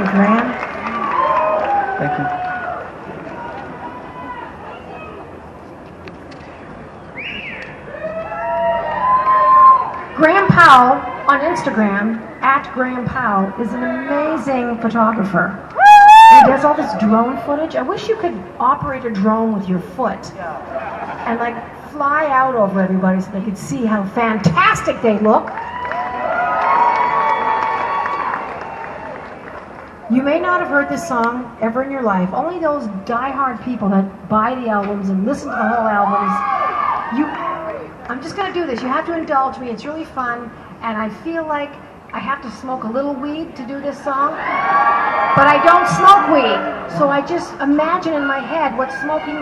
amazing, Graham. Thank you. Graham Powell on Instagram, @GrahamPowell, is an amazing photographer. He does all this drone footage. I wish you could operate a drone with your foot and like fly out over everybody so they could see how fantastic they look. You may not have heard this song ever in your life. Only those die-hard people that buy the albums and listen to the whole albums. I'm just going to do this. You have to indulge me. It's really fun, and I feel like I have to smoke a little weed to do this song, but I don't smoke weed, so I just imagine in my head what smoking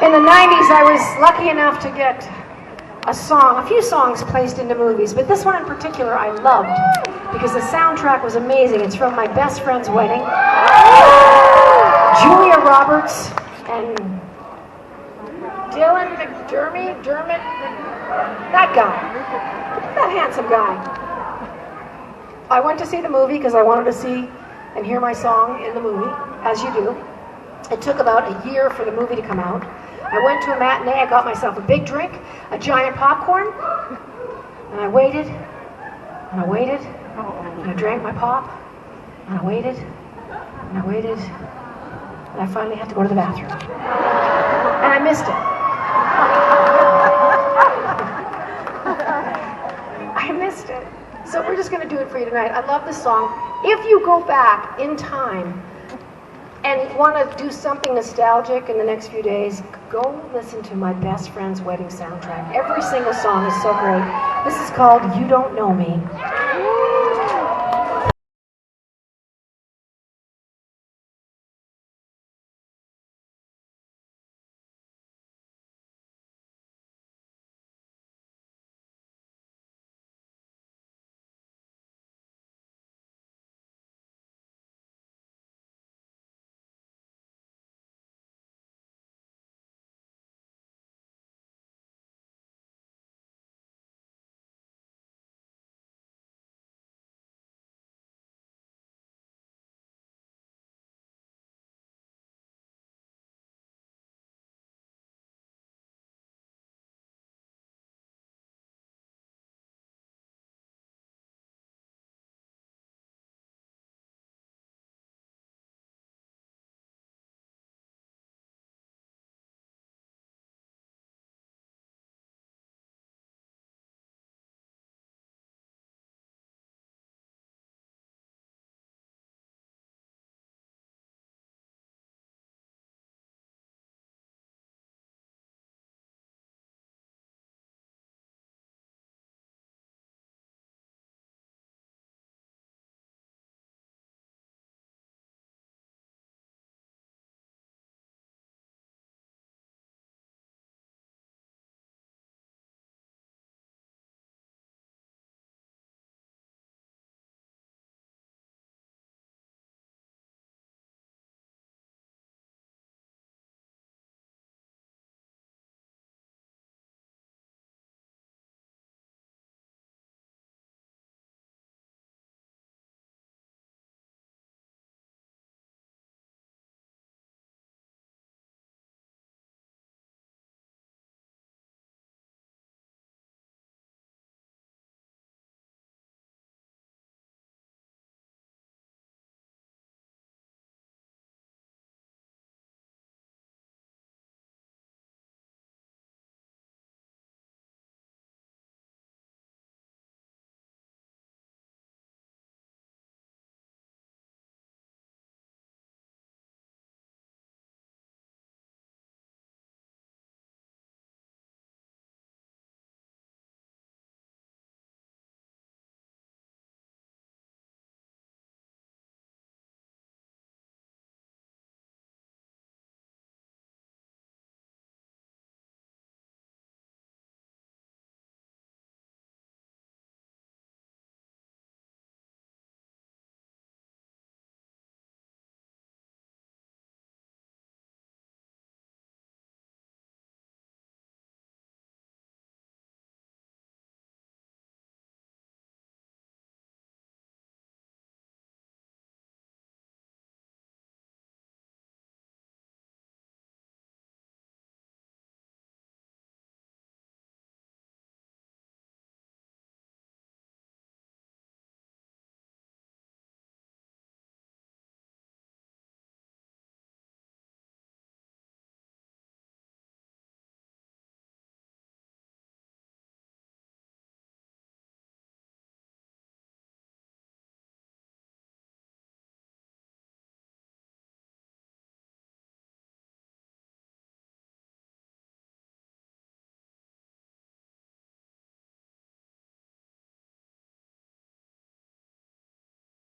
In the 90s, I was lucky enough to get a few songs placed into movies, but this one in particular I loved because the soundtrack was amazing. It's from my best friend's wedding. Julia Roberts and Dylan McDermott, that guy, that handsome guy. I went to see the movie because I wanted to see and hear my song in the movie, as you do. It took about a year for the movie to come out. I went to a matinee, I got myself a big drink, a giant popcorn, and I waited, and I waited, and And I drank my pop, and I waited, and I waited, and I finally had to go to the bathroom. And I missed it. I missed it. So we're just going to do it for you tonight. I love this song. If you go back in time and want to do something nostalgic in the next few days, go listen to my best friend's wedding soundtrack. Every single song is so great. This is called You Don't Know Me.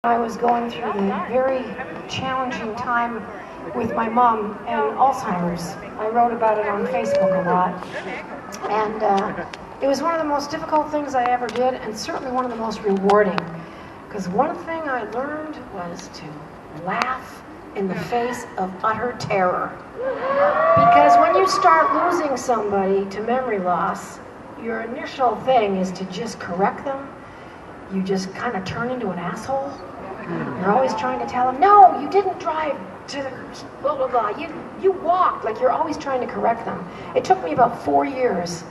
I was going through the very challenging time with my mom and Alzheimer's. I wrote about it on Facebook a lot. And it was one of the most difficult things I ever did, and certainly one of the most rewarding. Because one thing I learned was to laugh in the face of utter terror. Because when you start losing somebody to memory loss, your initial thing is to just correct them. You just kind of turn into an asshole. You're always trying to tell them, no, you didn't drive to the blah, blah, blah. You walked. Like, you're always trying to correct them. It took me about 4 years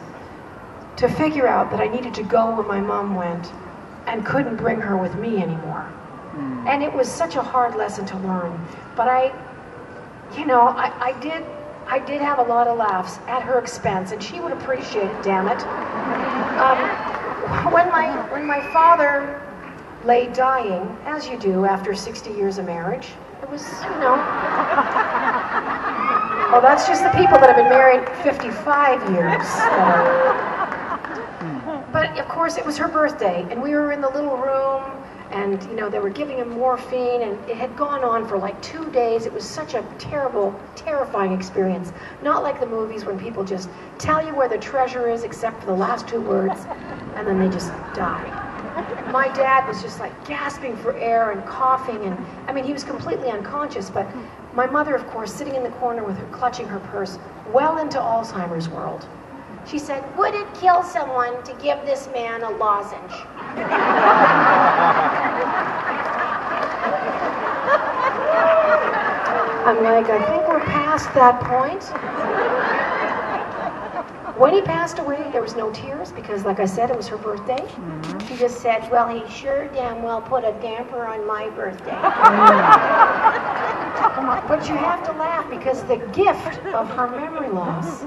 to figure out that I needed to go where my mom went and couldn't bring her with me anymore. And it was such a hard lesson to learn. But I did have a lot of laughs at her expense, and she would appreciate it, damn it. When my father lay dying, as you do after 60 years of marriage, it was, well, that's just the people that have been married 55 years. But of course, it was her birthday, and we were in the little room, and they were giving him morphine, and it had gone on for like 2 days. It was such a terrible, terrifying experience. Not like the movies when people just tell you where the treasure is except for the last 2 words, and then they just die. My dad was just like gasping for air and coughing, and I mean, he was completely unconscious, but my mother, of course, sitting in the corner with her, clutching her purse, well into Alzheimer's world. She said, "Would it kill someone to give this man a lozenge?" I'm like, I think we're past that point. When he passed away, there was no tears because, like I said, it was her birthday. She just said, "Well, he sure damn well put a damper on my birthday." But you have to laugh because the gift of her memory loss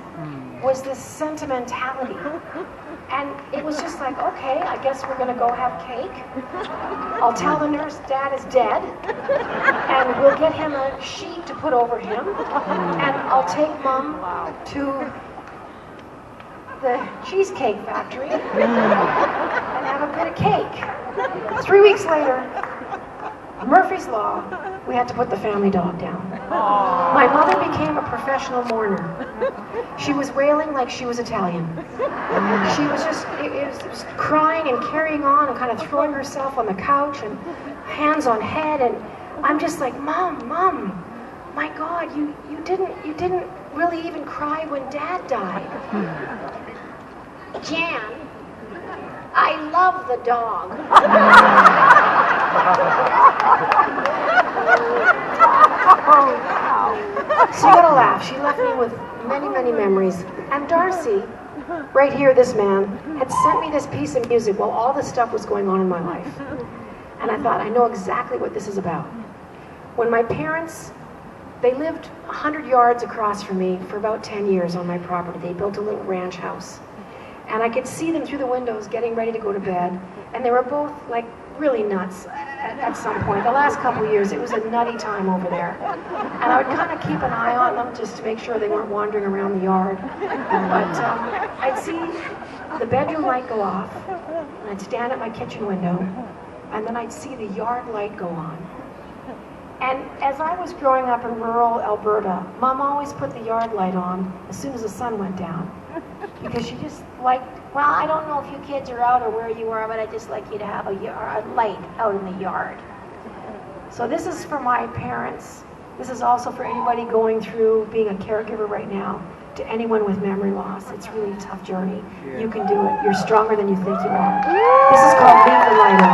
was this sentimentality. And it was just like, okay, I guess we're going to go have cake. I'll tell the nurse Dad is dead, and we'll get him a sheet to put over him, and I'll take Mom to the Cheesecake Factory and have a bit of cake. 3 weeks later, Murphy's Law, we had to put the family dog down. My mother became a professional mourner. She was wailing like she was Italian. She was just it was crying and carrying on and kind of throwing herself on the couch and hands on head, and I'm just like, Mom, my God, you didn't really even cry when Dad died. Jan, I love the dog. So you gotta laugh. She left me with many, many memories. And Darcy, right here, this man, had sent me this piece of music while all this stuff was going on in my life. And I thought, I know exactly what this is about. When my parents, they lived 100 yards across from me for about 10 years on my property. They built a little ranch house. And I could see them through the windows getting ready to go to bed. And they were both like really nuts at some point. The last couple of years, it was a nutty time over there. And I would kind of keep an eye on them just to make sure they weren't wandering around the yard. But I'd see the bedroom light go off, and I'd stand at my kitchen window, and then I'd see the yard light go on. And as I was growing up in rural Alberta, Mom always put the yard light on as soon as the sun went down. Because she just liked, well, I don't know if you kids are out or where you are, but I just like you to have a light out in the yard. So this is for my parents. This is also for anybody going through being a caregiver right now, to anyone with memory loss. It's really a tough journey. You can do it. You're stronger than you think you are. This is called Leave the Light On.